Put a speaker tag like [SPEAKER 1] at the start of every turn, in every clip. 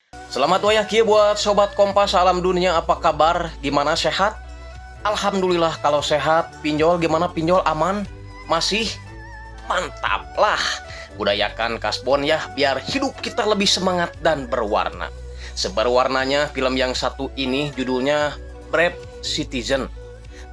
[SPEAKER 1] Selamat wayah buat Sobat Kompas alam dunia, apa kabar? Gimana, sehat? Alhamdulillah kalau sehat. Pinjol gimana, pinjol aman? Masih? Mantap lah. Budayakan kasbon ya, biar hidup kita lebih semangat dan berwarna. Seberwarnanya film yang satu ini judulnya Brave Citizen.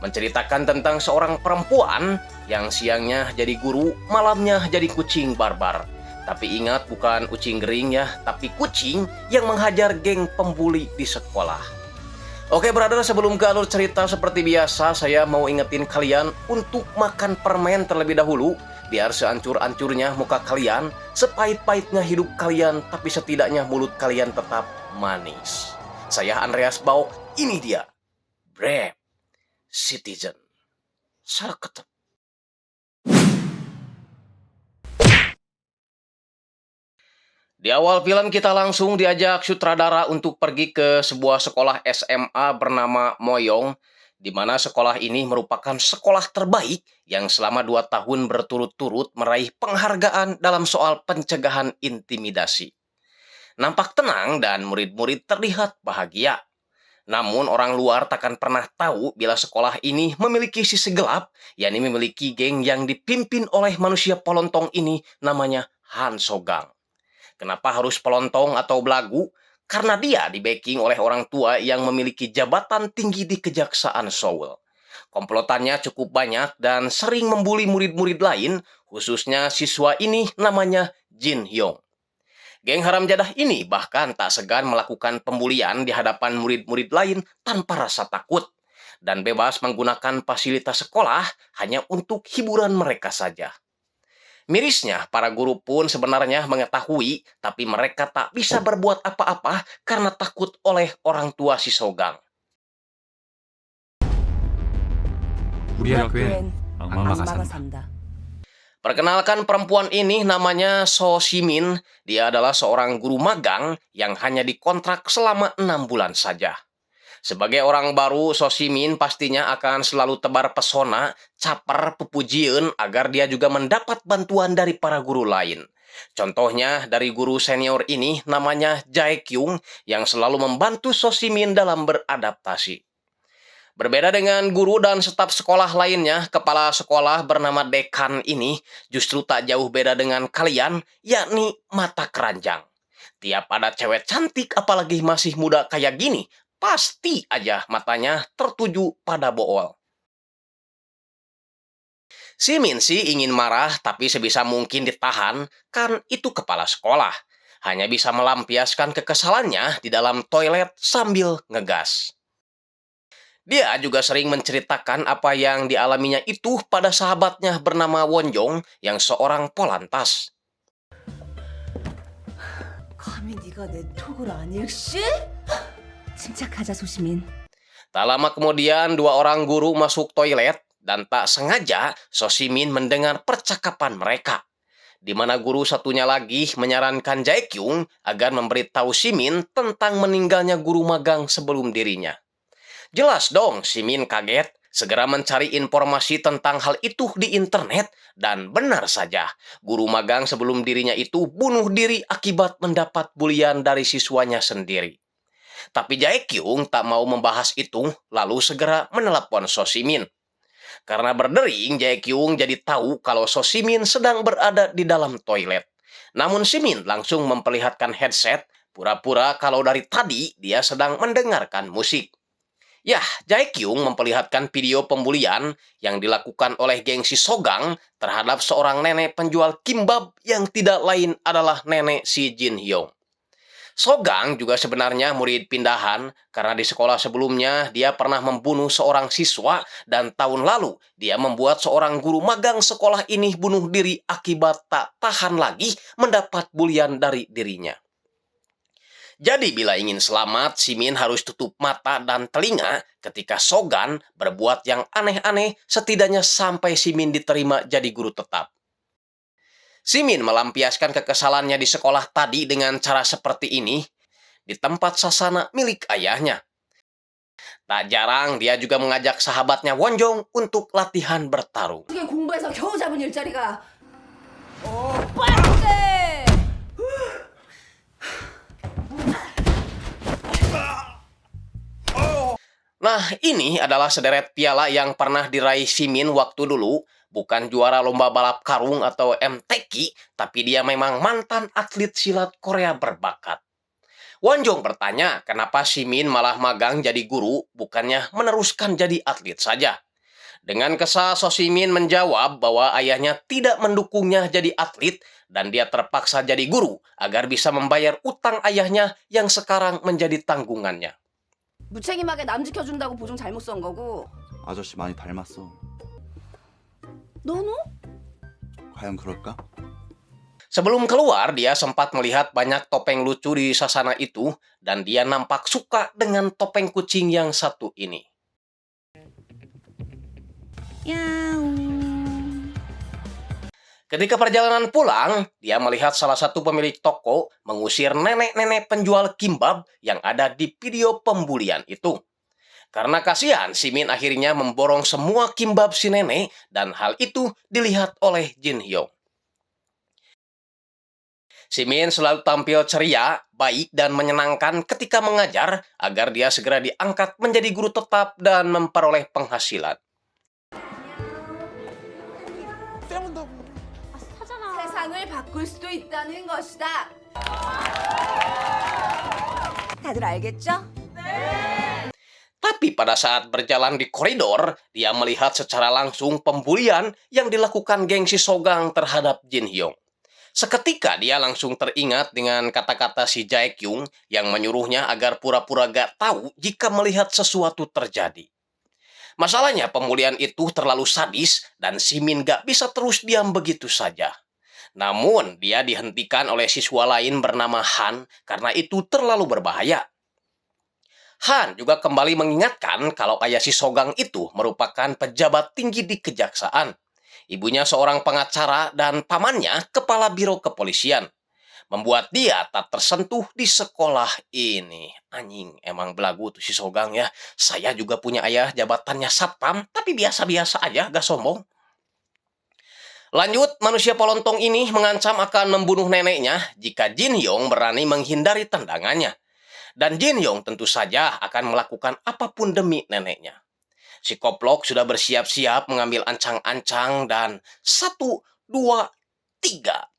[SPEAKER 1] Menceritakan tentang seorang perempuan yang siangnya jadi guru, malamnya jadi kucing barbar. Tapi ingat, bukan kucing gering ya, tapi kucing yang menghajar geng pembuli di sekolah. Oke brother, sebelum ke alur cerita seperti biasa, saya mau ingetin kalian untuk makan permen terlebih dahulu, biar seancur-ancurnya muka kalian, sepahit-pahitnya hidup kalian, tapi setidaknya mulut kalian tetap manis. Saya Andreas Bau, ini dia, Brave Citizen. Saraketep. Di awal film kita langsung diajak sutradara untuk pergi ke sebuah sekolah SMA bernama Moyong, di mana sekolah ini merupakan sekolah terbaik yang selama 2 tahun berturut-turut meraih penghargaan dalam soal pencegahan intimidasi. Nampak tenang dan murid-murid terlihat bahagia. Namun orang luar takkan pernah tahu bila sekolah ini memiliki sisi gelap, yakni memiliki geng yang dipimpin oleh manusia pelontong ini namanya Han Sogang. Kenapa harus pelontong atau belagu? Karena dia di-backing oleh orang tua yang memiliki jabatan tinggi di Kejaksaan Seoul. Komplotannya cukup banyak dan sering membuli murid-murid lain, khususnya siswa ini namanya Jin Hyung. Geng haram jadah ini bahkan tak segan melakukan pembulian di hadapan murid-murid lain tanpa rasa takut, dan bebas menggunakan fasilitas sekolah hanya untuk hiburan mereka saja. Mirisnya, para guru pun sebenarnya mengetahui, tapi mereka tak bisa berbuat apa-apa karena takut oleh orang tua si Sogang.
[SPEAKER 2] 우리 학교엔 악마가
[SPEAKER 3] 악마가
[SPEAKER 2] 산다.
[SPEAKER 3] 산다.
[SPEAKER 1] Perkenalkan, perempuan ini namanya So Simin. Dia adalah seorang guru magang yang hanya dikontrak selama 6 bulan saja. Sebagai orang baru, So Simin pastinya akan selalu tebar pesona, caper, pujian agar dia juga mendapat bantuan dari para guru lain. Contohnya dari guru senior ini namanya Jae Kyung yang selalu membantu So Simin dalam beradaptasi. Berbeda dengan guru dan staf sekolah lainnya, kepala sekolah bernama Dekan ini justru tak jauh beda dengan kalian, yakni mata keranjang. Tiap ada cewek cantik apalagi masih muda kayak gini, pasti aja matanya tertuju pada Bool. Si Minsi ingin marah tapi sebisa mungkin ditahan, kan itu kepala sekolah. Hanya bisa melampiaskan kekesalannya di dalam toilet sambil ngegas. Dia juga sering menceritakan apa yang dialaminya itu pada sahabatnya bernama Wonjong yang seorang polantas.
[SPEAKER 3] 감히 네가 내 톡을 안 읽지? 침착하자 소시민.
[SPEAKER 1] Tak lama kemudian 2 orang guru masuk toilet dan tak sengaja So Simin mendengar percakapan mereka. Di mana guru satunya lagi menyarankan Jae Kyung agar memberitahu Simin tentang meninggalnya guru magang sebelum dirinya. Jelas dong, Simin kaget, segera mencari informasi tentang hal itu di internet, dan benar saja, guru magang sebelum dirinya itu bunuh diri akibat mendapat bulian dari siswanya sendiri. Tapi Jae Kyung tak mau membahas itu, lalu segera menelepon So Simin. Karena berdering, Jae Kyung jadi tahu kalau So Simin sedang berada di dalam toilet. Namun Simin langsung memperlihatkan headset, pura-pura kalau dari tadi dia sedang mendengarkan musik. Yah, Jae Kyung memperlihatkan video pembulian yang dilakukan oleh geng si Sogang terhadap seorang nenek penjual kimbab yang tidak lain adalah nenek si Jin Hyung. Sogang juga sebenarnya murid pindahan karena di sekolah sebelumnya dia pernah membunuh seorang siswa dan tahun lalu dia membuat seorang guru magang sekolah ini bunuh diri akibat tak tahan lagi mendapat bulian dari dirinya. Jadi bila ingin selamat, Simin harus tutup mata dan telinga ketika Sogan berbuat yang aneh-aneh setidaknya sampai Simin diterima jadi guru tetap. Simin melampiaskan kekesalannya di sekolah tadi dengan cara seperti ini, di tempat sasana milik ayahnya. Tak jarang dia juga mengajak sahabatnya Wonjong untuk latihan bertarung.
[SPEAKER 3] 어떻게 공부해서 겨우 잡은 일자리가 빠르게
[SPEAKER 1] Nah, ini adalah sederet piala yang pernah diraih Simin waktu dulu. Bukan juara lomba balap karung atau MTQ, tapi dia memang mantan atlet silat Korea berbakat. Wonjong bertanya kenapa Simin malah magang jadi guru, bukannya meneruskan jadi atlet saja. Dengan kesal, So Simin menjawab bahwa ayahnya tidak mendukungnya jadi atlet dan dia terpaksa jadi guru agar bisa membayar utang ayahnya yang sekarang menjadi tanggungannya.
[SPEAKER 3] 무책임하게 남 지켜준다고 보증 잘못 쓴 거고.
[SPEAKER 4] 아저씨 많이 닮았어.
[SPEAKER 3] 너는?
[SPEAKER 4] 과연 그럴까?
[SPEAKER 1] Sebelum keluar, dia sempat melihat banyak topeng lucu di sasana itu dan dia nampak suka dengan topeng kucing yang satu ini. Ketika perjalanan pulang, dia melihat salah satu pemilik toko mengusir nenek-nenek penjual kimbab yang ada di video pembulian itu. Karena kasihan, Simin akhirnya memborong semua kimbab si nenek dan hal itu dilihat oleh Jin Hyung. Simin selalu tampil ceria, baik dan menyenangkan ketika mengajar agar dia segera diangkat menjadi guru tetap dan memperoleh penghasilan.
[SPEAKER 3] 세상을 바꿀 수도 있다는 것이다. 다들 알겠죠?
[SPEAKER 1] Tapi pada saat berjalan di koridor, dia melihat secara langsung pembulian yang dilakukan geng si Sogang terhadap Jin Hyung. Seketika dia langsung teringat dengan kata-kata si Jae-kyung yang menyuruhnya agar pura-pura gak tahu jika melihat sesuatu terjadi. Masalahnya pembulian itu terlalu sadis dan Simin gak bisa terus diam begitu saja. Namun dia dihentikan oleh siswa lain bernama Han karena itu terlalu berbahaya. Han juga kembali mengingatkan kalau ayah si Sogang itu merupakan pejabat tinggi di kejaksaan. Ibunya seorang pengacara dan pamannya kepala biro kepolisian. Membuat dia tak tersentuh di sekolah ini. Anjing, emang belagu tuh si Sogang ya. Saya juga punya ayah jabatannya satpam, tapi biasa-biasa aja, gak sombong. Lanjut, manusia polontong ini mengancam akan membunuh neneknya jika Jin Hyung berani menghindari tendangannya. Dan Jin Hyung tentu saja akan melakukan apapun demi neneknya. Si Koplok sudah bersiap-siap mengambil ancang-ancang dan 1, 2, 3.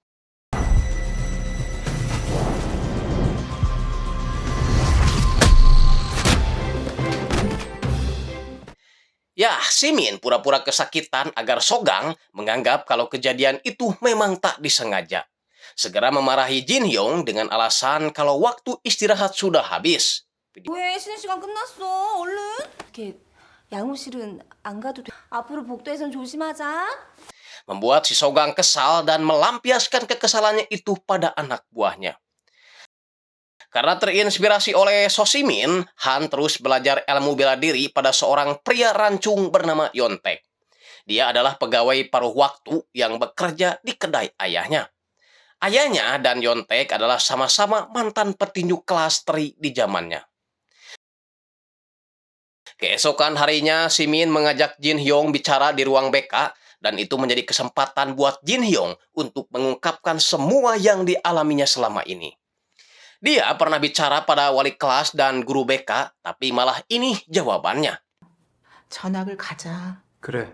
[SPEAKER 1] Ya, Simin pura-pura kesakitan agar Sogang menganggap kalau kejadian itu memang tak disengaja. Segera memarahi Jin Hyung dengan alasan kalau waktu istirahat sudah habis.
[SPEAKER 3] 왜 쉬는 시간 끝났어? 얼른. 이렇게 양호실은 안 가도 돼. 앞으로 복도에선 조심하자.
[SPEAKER 1] Membuat si Sogang kesal dan melampiaskan kekesalannya itu pada anak buahnya. Karena terinspirasi oleh So Simin, Han terus belajar ilmu bela diri pada seorang pria rancung bernama Yontek. Dia adalah pegawai paruh waktu yang bekerja di kedai ayahnya. Ayahnya dan Yontek adalah sama-sama mantan petinju kelas teri di zamannya. Keesokan harinya, Simin mengajak Jin Hyung bicara di ruang BK, dan itu menjadi kesempatan buat Jin Hyung untuk mengungkapkan semua yang dialaminya selama ini. Dia pernah bicara pada wali kelas dan guru BK, tapi malah ini jawabannya.
[SPEAKER 5] 전학을 가자.
[SPEAKER 2] 그래.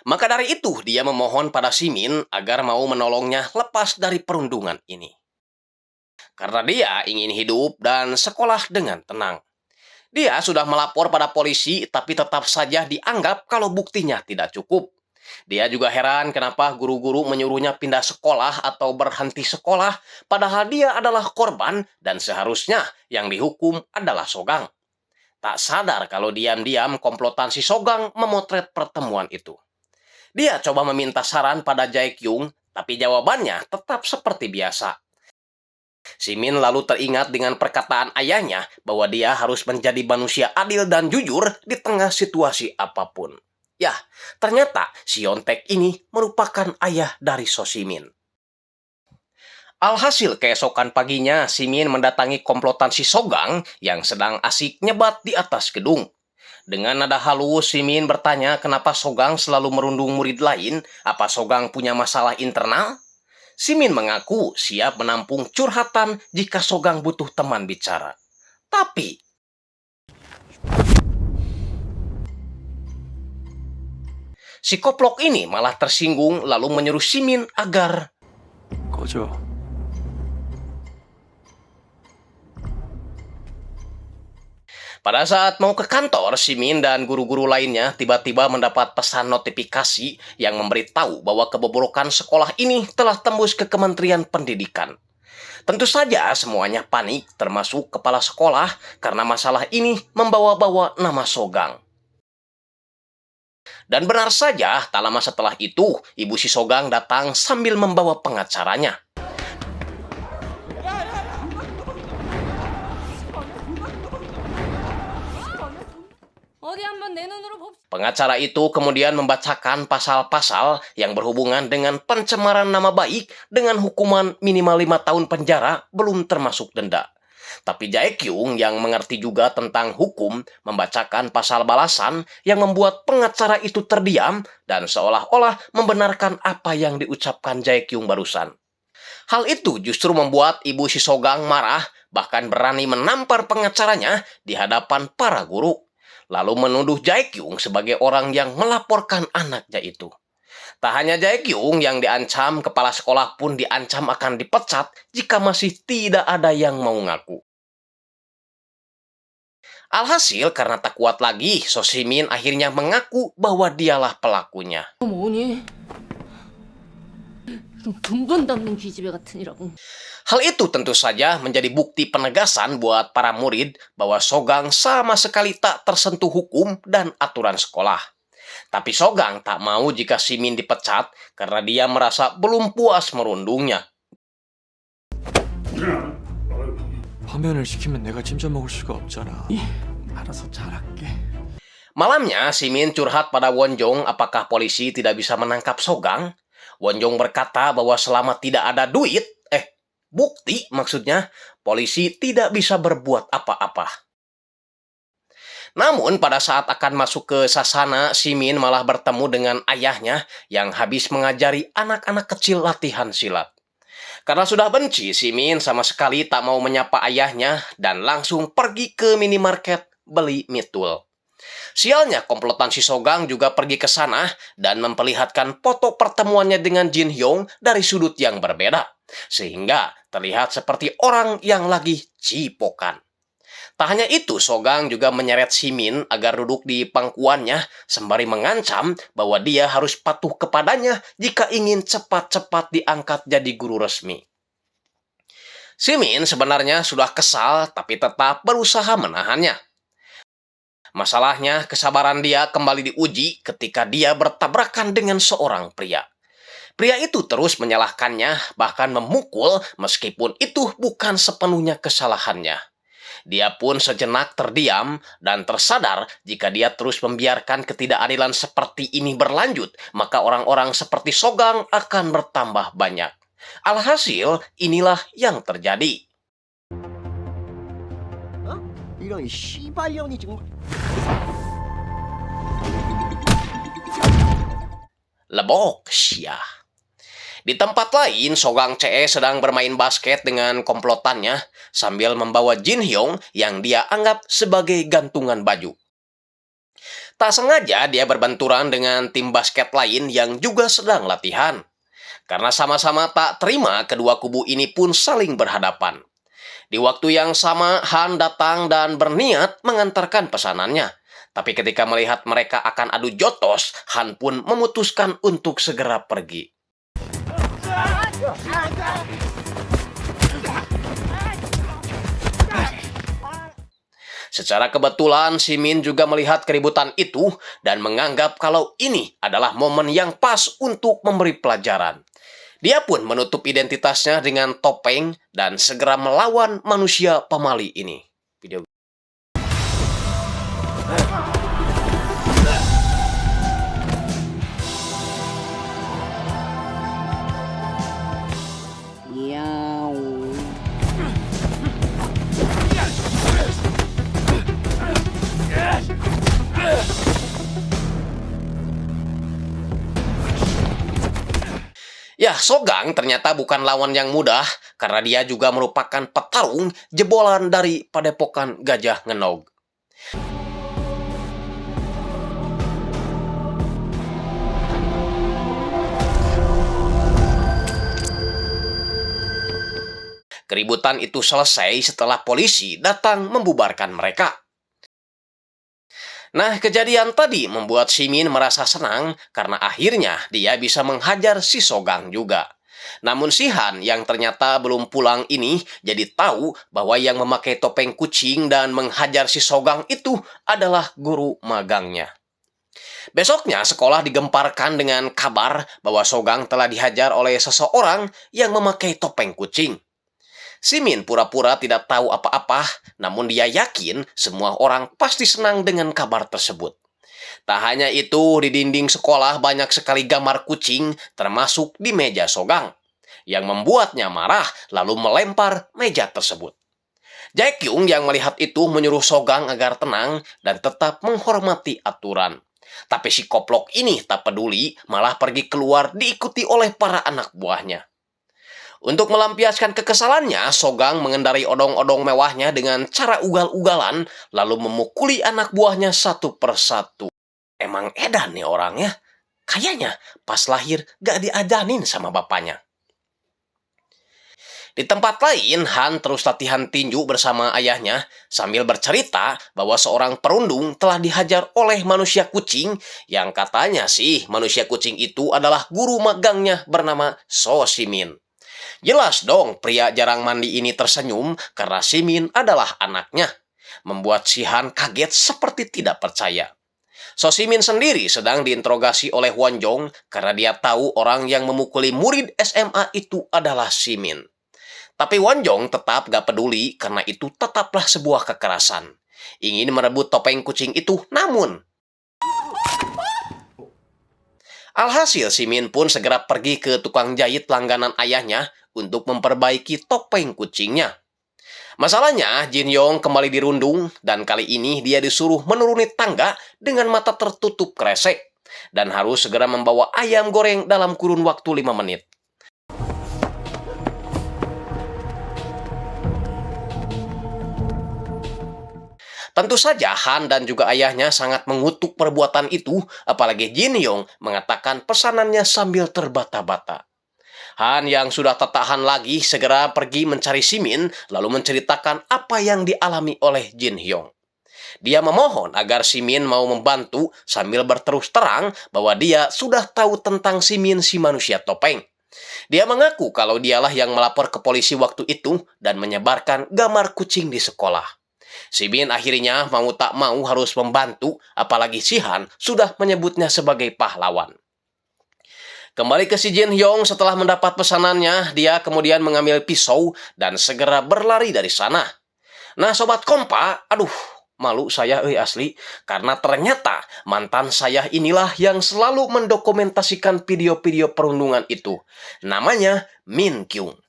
[SPEAKER 1] Maka dari itu, dia memohon pada Simin agar mau menolongnya lepas dari perundungan ini. Karena dia ingin hidup dan sekolah dengan tenang. Dia sudah melapor pada polisi, tapi tetap saja dianggap kalau buktinya tidak cukup. Dia juga heran kenapa guru-guru menyuruhnya pindah sekolah atau berhenti sekolah, padahal dia adalah korban dan seharusnya yang dihukum adalah Sogang. Tak sadar kalau diam-diam komplotan si Sogang memotret pertemuan itu. Dia coba meminta saran pada Jae-kyung, tapi jawabannya tetap seperti biasa. Simin lalu teringat dengan perkataan ayahnya bahwa dia harus menjadi manusia adil dan jujur di tengah situasi apapun. Ya, ternyata si Yontek ini merupakan ayah dari So Simin. Alhasil keesokan paginya, Simin mendatangi komplotan si Sogang yang sedang asik nyebat di atas gedung. Dengan nada halus, Simin bertanya kenapa Sogang selalu merundung murid lain, apa Sogang punya masalah internal? Simin mengaku siap menampung curhatan jika Sogang butuh teman bicara. Tapi Si Koplok ini malah tersinggung lalu menyuruh Simin agar
[SPEAKER 2] 꺼져.
[SPEAKER 1] pada saat mau ke kantor, Simin dan guru-guru lainnya tiba-tiba mendapat pesan notifikasi yang memberitahu bahwa kebobrokan sekolah ini telah tembus ke Kementerian Pendidikan. Tentu saja semuanya panik, termasuk kepala sekolah, karena masalah ini membawa-bawa nama Sogang. Dan benar saja, tak lama setelah itu, Ibu si Sogang datang sambil membawa pengacaranya. Pengacara itu kemudian membacakan pasal-pasal yang berhubungan dengan pencemaran nama baik dengan hukuman minimal 5 tahun penjara belum termasuk denda. Tapi Jae-kyung yang mengerti juga tentang hukum membacakan pasal balasan yang membuat pengacara itu terdiam dan seolah-olah membenarkan apa yang diucapkan Jae-kyung barusan. Hal itu justru membuat Ibu si Sogang marah, bahkan berani menampar pengacaranya di hadapan para guru. Lalu menuduh Jae-kyung sebagai orang yang melaporkan anaknya itu. Tak hanya Jae-kyung yang diancam, kepala sekolah pun diancam akan dipecat jika masih tidak ada yang mau ngaku. Alhasil, karena tak kuat lagi, So Simin akhirnya mengaku bahwa dialah pelakunya. Hal itu tentu saja menjadi bukti penegasan buat para murid bahwa Sogang sama sekali tak tersentuh hukum dan aturan sekolah. Tapi Sogang tak mau jika Simin dipecat karena dia merasa belum puas merundungnya.
[SPEAKER 2] 파면을 시키면 내가 찜져 먹을 수가 없잖아. 알아서 잘할게.
[SPEAKER 1] Malamnya, Simin curhat pada Wonjong apakah polisi tidak bisa menangkap Sogang. Wonjong berkata bahwa selama tidak ada bukti maksudnya, polisi tidak bisa berbuat apa-apa. Namun pada saat akan masuk ke sasana, Simin malah bertemu dengan ayahnya yang habis mengajari anak-anak kecil latihan silat. Karena sudah benci, Simin sama sekali tak mau menyapa ayahnya dan langsung pergi ke minimarket beli mitul. Sialnya, komplotan si Sogang juga pergi ke sana dan memperlihatkan foto pertemuannya dengan Jin Hyung dari sudut yang berbeda, sehingga terlihat seperti orang yang lagi cipokan. Tak hanya itu, Sogang juga menyeret Simin agar duduk di pangkuannya sembari mengancam bahwa dia harus patuh kepadanya jika ingin cepat-cepat diangkat jadi guru resmi. Simin sebenarnya sudah kesal tapi tetap berusaha menahannya. Masalahnya, kesabaran dia kembali diuji ketika dia bertabrakan dengan seorang pria. Pria itu terus menyalahkannya, bahkan memukul meskipun itu bukan sepenuhnya kesalahannya. Dia pun sejenak terdiam dan tersadar jika dia terus membiarkan ketidakadilan seperti ini berlanjut, maka orang-orang seperti Sogang akan bertambah banyak. Alhasil, inilah yang terjadi.
[SPEAKER 6] 이런 씨발년이 정말.
[SPEAKER 1] Lebok Syah. Di tempat lain, Sogang CE sedang bermain basket dengan komplotannya sambil membawa Jin Hyung yang dia anggap sebagai gantungan baju. Tak sengaja dia berbenturan dengan tim basket lain yang juga sedang latihan. Karena sama-sama tak terima, kedua kubu ini pun saling berhadapan. Di waktu yang sama, Han datang dan berniat mengantarkan pesanannya. Tapi ketika melihat mereka akan adu jotos, Han pun memutuskan untuk segera pergi. Secara kebetulan, Simin juga melihat keributan itu dan menganggap kalau ini adalah momen yang pas untuk memberi pelajaran. Dia pun menutup identitasnya dengan topeng dan segera melawan manusia pemali ini. Video. Ya, Sogang ternyata bukan lawan yang mudah karena dia juga merupakan petarung jebolan dari Padepokan Gajah Ngenog. Keributan itu selesai setelah polisi datang membubarkan mereka. Nah, kejadian tadi membuat Simin merasa senang karena akhirnya dia bisa menghajar si Sogang juga. Namun si Han yang ternyata belum pulang ini jadi tahu bahwa yang memakai topeng kucing dan menghajar si Sogang itu adalah guru magangnya. Besoknya sekolah digemparkan dengan kabar bahwa Sogang telah dihajar oleh seseorang yang memakai topeng kucing. Simin pura-pura tidak tahu apa-apa, namun dia yakin semua orang pasti senang dengan kabar tersebut. Tak hanya itu, di dinding sekolah banyak sekali gambar kucing, termasuk di meja Sogang, yang membuatnya marah lalu melempar meja tersebut. Jaekyung yang melihat itu menyuruh Sogang agar tenang dan tetap menghormati aturan. Tapi si koplok ini tak peduli, malah pergi keluar diikuti oleh para anak buahnya. Untuk melampiaskan kekesalannya, Sogang mengendarai odong-odong mewahnya dengan cara ugal-ugalan, lalu memukuli anak buahnya satu persatu. Emang edan nih orangnya. Kayaknya pas lahir gak diajanin sama bapaknya. Di tempat lain, Han terus latihan tinju bersama ayahnya sambil bercerita bahwa seorang perundung telah dihajar oleh manusia kucing yang katanya sih manusia kucing itu adalah guru magangnya bernama So Simin. Jelas dong pria jarang mandi ini tersenyum karena Simin adalah anaknya. Membuat si Han kaget seperti tidak percaya. So Simin sendiri sedang diinterogasi oleh Wonjong karena dia tahu orang yang memukuli murid SMA itu adalah Simin. Tapi Wonjong tetap gak peduli karena itu tetaplah sebuah kekerasan. Ingin merebut topeng kucing itu, namun alhasil Simin pun segera pergi ke tukang jahit langganan ayahnya untuk memperbaiki topeng kucingnya. Masalahnya, Jin Yong kembali dirundung dan kali ini dia disuruh menuruni tangga dengan mata tertutup kresek dan harus segera membawa ayam goreng dalam kurun waktu 5 menit. Tentu saja Han dan juga ayahnya sangat mengutuk perbuatan itu, apalagi Jin Yong mengatakan pesanannya sambil terbata-bata. Han yang sudah tak tahan lagi segera pergi mencari Simin lalu menceritakan apa yang dialami oleh Jin Hyong. Dia memohon agar Simin mau membantu sambil berterus terang bahwa dia sudah tahu tentang Simin si manusia topeng. Dia mengaku kalau dialah yang melapor ke polisi waktu itu dan menyebarkan gambar kucing di sekolah. Simin akhirnya mau tak mau harus membantu, apalagi si Han sudah menyebutnya sebagai pahlawan. Kembali ke si Jin Hyong setelah mendapat pesanannya, dia kemudian mengambil pisau dan segera berlari dari sana. Nah sobat kompa, aduh malu saya asli, karena ternyata mantan saya inilah yang selalu mendokumentasikan video-video perundungan itu. Namanya Min Kyung.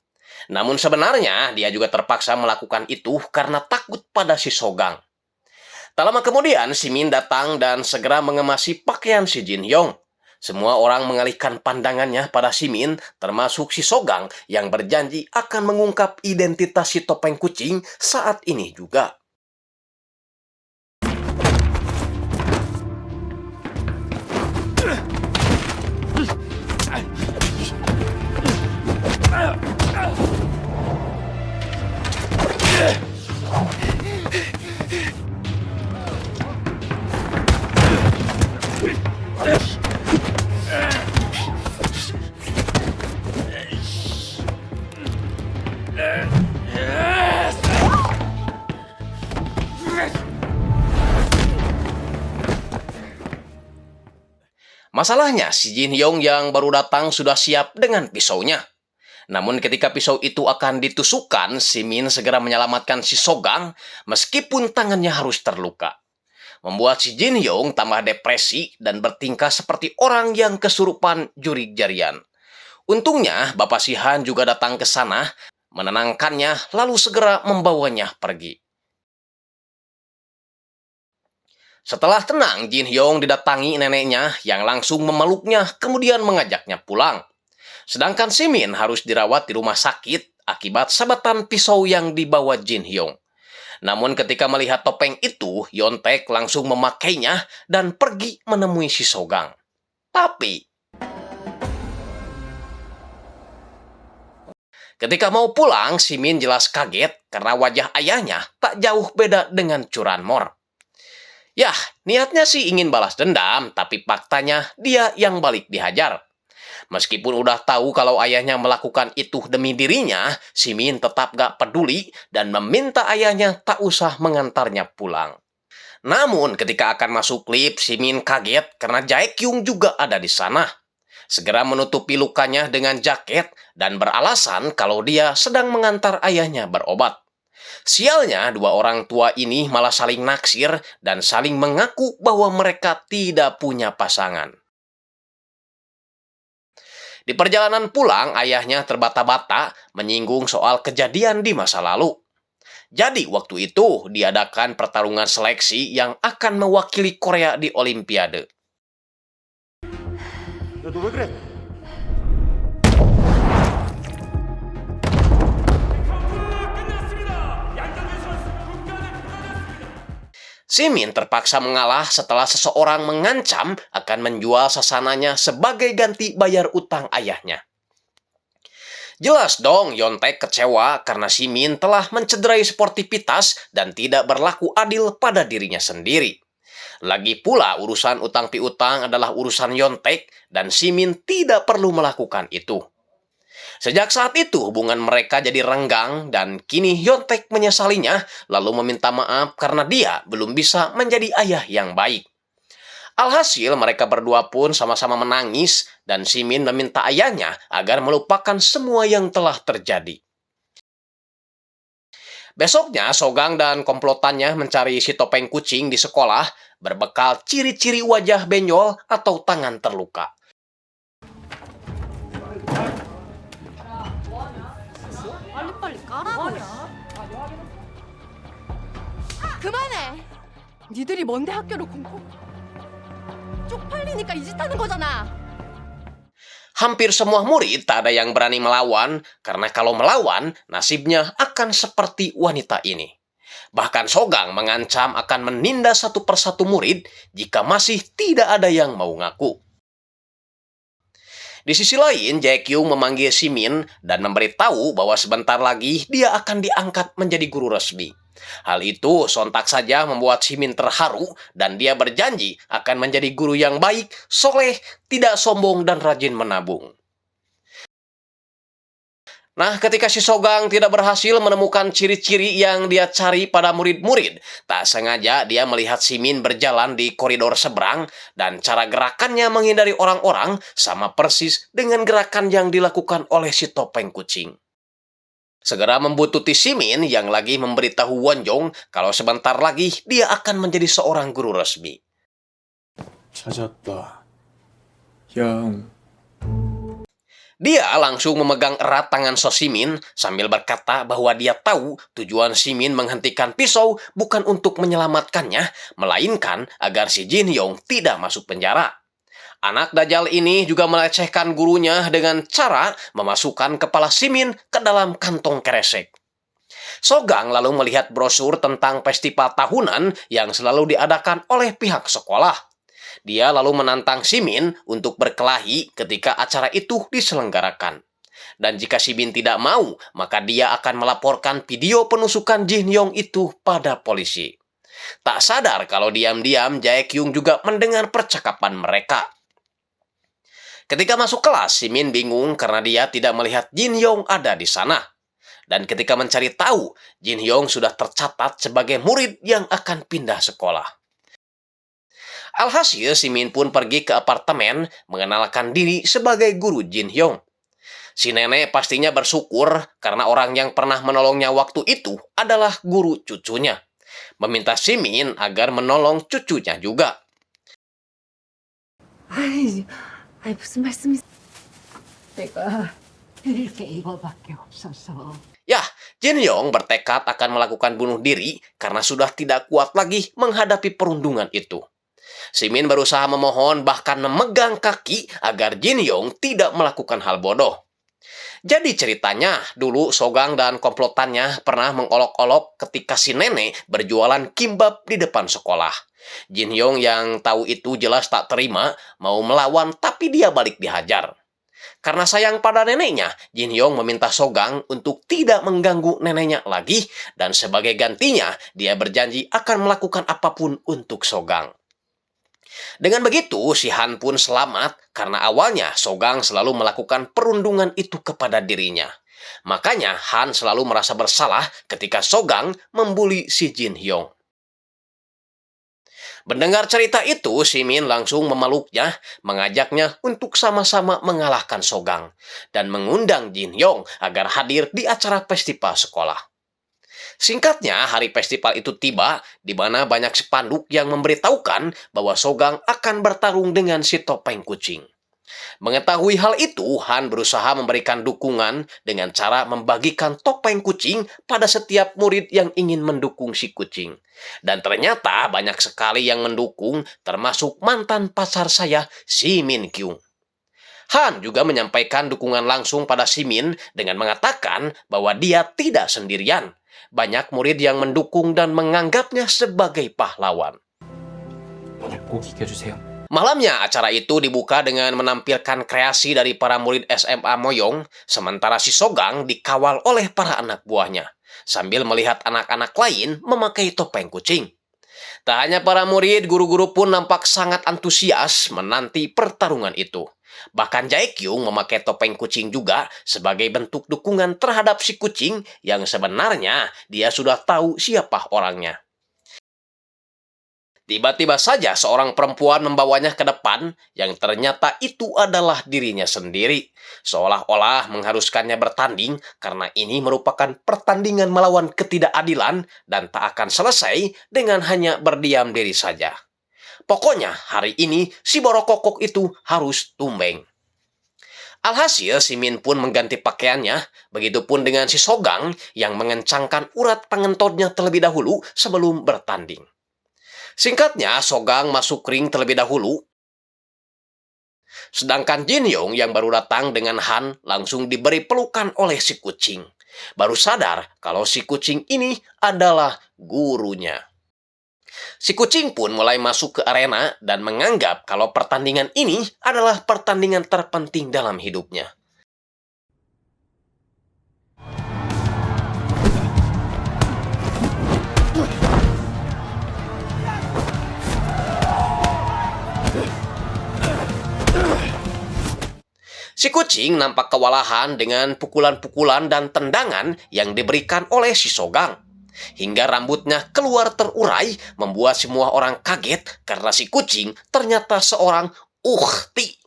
[SPEAKER 1] Namun sebenarnya dia juga terpaksa melakukan itu karena takut pada si Sogang. Tak lama kemudian si Min datang dan segera mengemasi pakaian si Jin Hyong. Semua orang mengalihkan pandangannya pada Simin, termasuk si Sogang yang berjanji akan mengungkap identitas si topeng kucing saat ini juga. Masalahnya, si Jin Hyong yang baru datang sudah siap dengan pisaunya. Namun ketika pisau itu akan ditusukkan, si Min segera menyelamatkan si Sogang meskipun tangannya harus terluka. Membuat si Jin Hyong tambah depresi dan bertingkah seperti orang yang kesurupan jurig jarian. Untungnya, Bapak si Han juga datang ke sana, menenangkannya lalu segera membawanya pergi. Setelah tenang, Jin Hyong didatangi neneknya yang langsung memeluknya kemudian mengajaknya pulang. Sedangkan Simin harus dirawat di rumah sakit akibat sabatan pisau yang dibawa Jin Hyong. Namun ketika melihat topeng itu, Yontek langsung memakainya dan pergi menemui si Sogang. Tapi Ketika mau pulang, Simin jelas kaget karena wajah ayahnya tak jauh beda dengan curanmor. Yah, niatnya sih ingin balas dendam, tapi faktanya dia yang balik dihajar. Meskipun udah tahu kalau ayahnya melakukan itu demi dirinya, Simin tetap gak peduli dan meminta ayahnya tak usah mengantarnya pulang. Namun ketika akan masuk lift, Simin kaget karena Jaekyung juga ada di sana. Segera menutupi lukanya dengan jaket dan beralasan kalau dia sedang mengantar ayahnya berobat. Sialnya, dua orang tua ini malah saling naksir dan saling mengaku bahwa mereka tidak punya pasangan. Di perjalanan pulang, ayahnya terbata-bata menyinggung soal kejadian di masa lalu. Jadi waktu itu diadakan pertarungan seleksi yang akan mewakili Korea di Olimpiade. Simin terpaksa mengalah setelah seseorang mengancam akan menjual sasananya sebagai ganti bayar utang ayahnya. Jelas dong Yontek kecewa karena Simin telah mencederai sportivitas dan tidak berlaku adil pada dirinya sendiri. Lagi pula urusan utang piutang adalah urusan Yontek dan Simin tidak perlu melakukan itu. Sejak saat itu hubungan mereka jadi renggang dan kini Yontek menyesalinya lalu meminta maaf karena dia belum bisa menjadi ayah yang baik. Alhasil mereka berdua pun sama-sama menangis dan Simin meminta ayahnya agar melupakan semua yang telah terjadi. Besoknya Sogang dan komplotannya mencari si topeng kucing di sekolah berbekal ciri-ciri wajah benjol atau tangan terluka.
[SPEAKER 3] 그만해. 니들이 뭔데 학교를 공포? 쪽팔리니까 이 짓 하는 거잖아.
[SPEAKER 1] Hampir semua murid tak ada yang berani melawan karena kalau melawan nasibnya akan seperti wanita ini. Bahkan Sogang mengancam akan menindas satu persatu murid jika masih tidak ada yang mau ngaku. Di sisi lain, Jaekyung memanggil Simin dan memberitahu bahwa sebentar lagi dia akan diangkat menjadi guru resmi. Hal itu sontak saja membuat Simin terharu dan dia berjanji akan menjadi guru yang baik, soleh, tidak sombong dan rajin menabung. Nah, ketika si Sogang tidak berhasil menemukan ciri-ciri yang dia cari pada murid-murid, tak sengaja dia melihat Simin berjalan di koridor seberang dan cara gerakannya menghindari orang-orang sama persis dengan gerakan yang dilakukan oleh si topeng kucing. Segera membuntuti Simin yang lagi memberitahu Wonjong kalau sebentar lagi dia akan menjadi seorang guru resmi.
[SPEAKER 2] 찾았다. 양.
[SPEAKER 1] Dia langsung memegang erat tangan So Simin sambil berkata bahwa dia tahu tujuan Simin menghentikan pisau bukan untuk menyelamatkannya, melainkan agar si Jin Yong tidak masuk penjara. Anak Dajjal ini juga melecehkan gurunya dengan cara memasukkan kepala Simin ke dalam kantong kresek. Sogang lalu melihat brosur tentang festival tahunan yang selalu diadakan oleh pihak sekolah. Dia lalu menantang Simin untuk berkelahi ketika acara itu diselenggarakan. Dan jika Simin tidak mau, maka dia akan melaporkan video penusukan Jin Yong itu pada polisi. Tak sadar kalau diam-diam Jaekyung juga mendengar percakapan mereka. Ketika masuk kelas, Simin bingung karena dia tidak melihat Jin Yong ada di sana. Dan ketika mencari tahu, Jin Yong sudah tercatat sebagai murid yang akan pindah sekolah. Alhasil, Simin pun pergi ke apartemen mengenalkan diri sebagai guru Jin Hyong. Si nenek pastinya bersyukur karena orang yang pernah menolongnya waktu itu adalah guru cucunya. Meminta Simin agar menolong cucunya juga.
[SPEAKER 3] 무슨 말씀이세요?
[SPEAKER 7] 내가 드릴 게 이거밖에 없어서.
[SPEAKER 1] Yah, Jin Hyong bertekad akan melakukan bunuh diri karena sudah tidak kuat lagi menghadapi perundungan itu. Simin berusaha memohon bahkan memegang kaki agar Jin Yong tidak melakukan hal bodoh. Jadi ceritanya, dulu Sogang dan komplotannya pernah mengolok-olok ketika si nenek berjualan kimbab di depan sekolah. Jin Yong yang tahu itu jelas tak terima, mau melawan tapi dia balik dihajar. Karena sayang pada neneknya, Jin Hyong meminta Sogang untuk tidak mengganggu neneknya lagi, dan sebagai gantinya, dia berjanji akan melakukan apapun untuk Sogang. Dengan begitu, si Han pun selamat karena awalnya Sogang selalu melakukan perundungan itu kepada dirinya. Makanya Han selalu merasa bersalah ketika Sogang membuli si Jin Hyong. Mendengar cerita itu, si Min langsung memeluknya, mengajaknya untuk sama-sama mengalahkan Sogang, dan mengundang Jin Hyong agar hadir di acara festival sekolah. Singkatnya, hari festival itu tiba, di mana banyak spanduk yang memberitahukan bahwa Sogang akan bertarung dengan si topeng kucing. Mengetahui hal itu, Han berusaha memberikan dukungan dengan cara membagikan topeng kucing pada setiap murid yang ingin mendukung si kucing. Dan ternyata banyak sekali yang mendukung, termasuk mantan pacar saya, si Min Kyung. Han juga menyampaikan dukungan langsung pada si Min dengan mengatakan bahwa dia tidak sendirian. Banyak murid yang mendukung dan menganggapnya sebagai pahlawan.
[SPEAKER 2] 꼭 이겨주세요.
[SPEAKER 1] Malamnya, acara itu dibuka dengan menampilkan kreasi dari para murid SMA Moyong, sementara si Sogang dikawal oleh para anak buahnya, sambil melihat anak-anak lain memakai topeng kucing. Tak hanya para murid, guru-guru pun nampak sangat antusias menanti pertarungan itu. Bahkan Jaekyung memakai topeng kucing juga sebagai bentuk dukungan terhadap si kucing yang sebenarnya dia sudah tahu siapa orangnya. Tiba-tiba saja seorang perempuan membawanya ke depan yang ternyata itu adalah dirinya sendiri. Seolah-olah mengharuskannya bertanding karena ini merupakan pertandingan melawan ketidakadilan dan tak akan selesai dengan hanya berdiam diri saja. Pokoknya hari ini si borokokok itu harus tumbeng. Alhasil si Min pun mengganti pakaiannya, begitupun dengan si Sogang yang mengencangkan urat pengentotnya terlebih dahulu sebelum bertanding. Singkatnya, Sogang masuk ring terlebih dahulu. Sedangkan Jin Hyong yang baru datang dengan Han langsung diberi pelukan oleh si kucing. Baru sadar kalau si kucing ini adalah gurunya. Si kucing pun mulai masuk ke arena dan menganggap kalau pertandingan ini adalah pertandingan terpenting dalam hidupnya. Si kucing nampak kewalahan dengan pukulan-pukulan dan tendangan yang diberikan oleh si Sogang. Hingga rambutnya keluar terurai, membuat semua orang kaget karena si kucing ternyata seorang ukhti.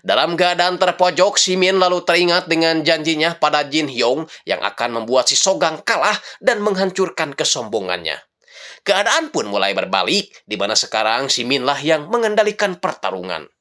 [SPEAKER 1] Dalam keadaan terpojok, si Min lalu teringat dengan janjinya pada Jin Hyong yang akan membuat si Sogang kalah dan menghancurkan kesombongannya. Keadaan pun mulai berbalik, di mana sekarang si Min lah yang mengendalikan pertarungan.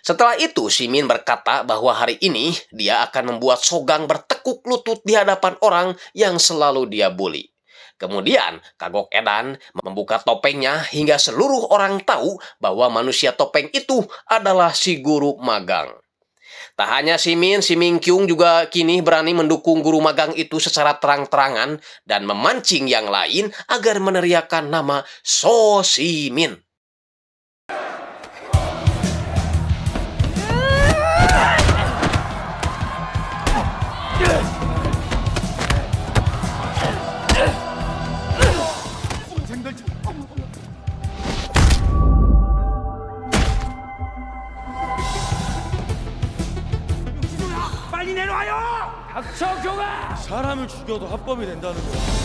[SPEAKER 1] Setelah itu, si Min berkata bahwa hari ini dia akan membuat Sogang bertekuk lutut di hadapan orang yang selalu dia bully. Kemudian, Kagok Edan membuka topengnya hingga seluruh orang tahu bahwa manusia topeng itu adalah si guru magang. Tak hanya si Min Kyung juga kini berani mendukung guru magang itu secara terang-terangan dan memancing yang lain agar meneriakkan nama So Si Min.
[SPEAKER 2] 사람을 죽여도 합법이 된다는 거야.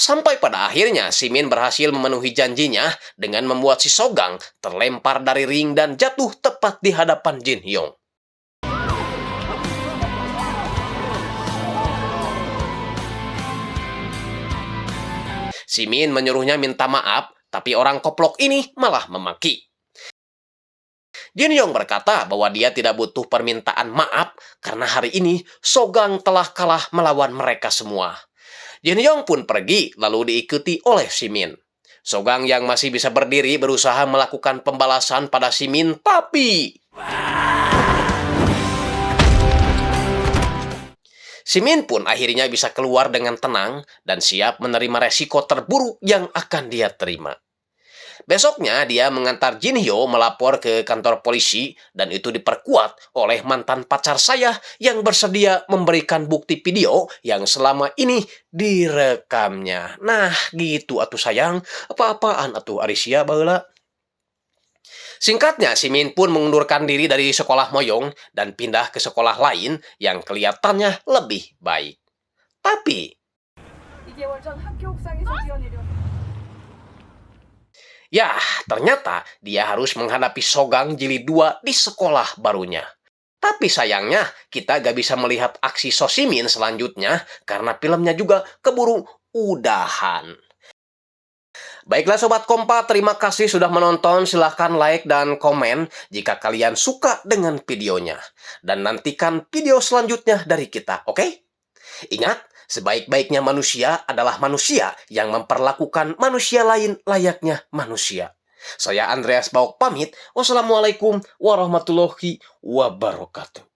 [SPEAKER 1] Sampai pada akhirnya Simin berhasil memenuhi janjinya dengan membuat si Sogang terlempar dari ring dan jatuh tepat di hadapan Jin Hyung. Simin menyuruhnya minta maaf, tapi orang koplok ini malah memaki. Jin Hyung berkata bahwa dia tidak butuh permintaan maaf karena hari ini Sogang telah kalah melawan mereka semua. Jin Hyung pun pergi lalu diikuti oleh Simin. Sogang yang masih bisa berdiri berusaha melakukan pembalasan pada Simin, tapi Simin pun akhirnya bisa keluar dengan tenang dan siap menerima resiko terburuk yang akan dia terima. Besoknya dia mengantar Jin Hyo melapor ke kantor polisi dan itu diperkuat oleh mantan pacar saya yang bersedia memberikan bukti video yang selama ini direkamnya. Nah gitu atuh sayang, apa-apaan atuh Arisia baheula. Singkatnya, Simin pun mengundurkan diri dari sekolah Moyong dan pindah ke sekolah lain yang kelihatannya lebih baik. Tapi ya, ternyata dia harus menghadapi Sogang jilid 2 di sekolah barunya. Tapi sayangnya, kita gak bisa melihat aksi Sosimin selanjutnya karena filmnya juga keburu udahan. Baiklah Sobat Kompa, terima kasih sudah menonton. Silahkan like dan komen jika kalian suka dengan videonya. Dan nantikan video selanjutnya dari kita, oke? Ingat, sebaik-baiknya manusia adalah manusia yang memperlakukan manusia lain layaknya manusia. Saya Andreas Baok pamit. Wassalamualaikum warahmatullahi wabarakatuh.